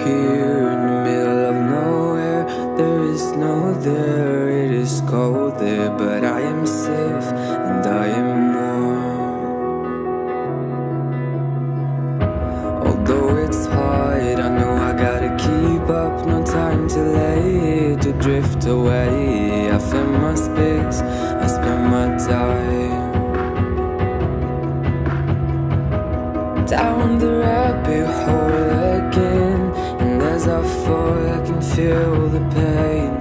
here in the middle of nowhere. There is no there, it is cold there, but I am safe and I am warm. Although it's hard, I know I gotta keep up. No time to lay, to drift away. I fill my space, I spend my time down the rabbit hole again. And as I fall, I can feel the pain.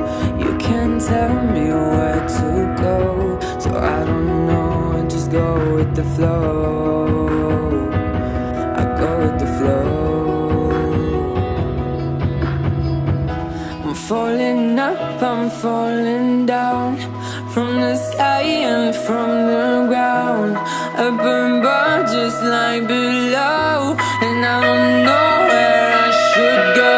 You can't tell me where to go, so I don't know, I just go with the flow. I go with the flow. I'm falling up, I'm falling down, from the sky and from the ground. Up above just like below, and I don't know where I should go.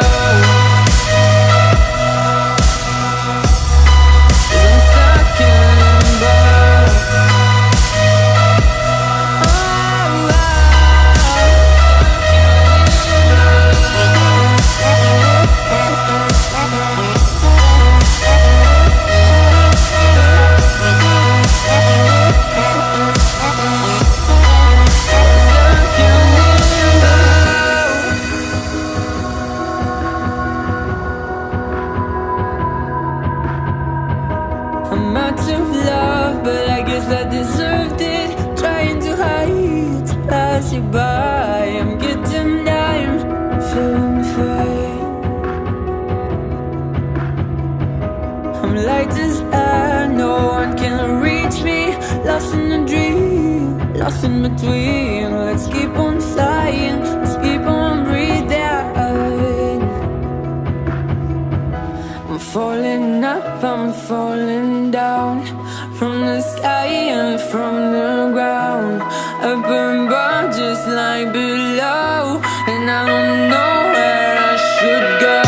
I'm out of love, but I guess I deserved it. Trying to hide, to pass you by. I'm getting down, I'm feeling fine. I'm light as air, no one can reach me. Lost in a dream, lost in between. Let's keep on flying, let's keep on breathing. I'm falling up, I'm falling down, from the sky and from the ground. Up above just like below, and I don't know where I should go.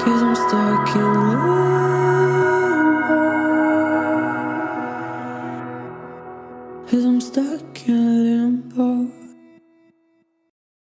Cause I'm stuck in limbo. Cause I'm stuck in limbo.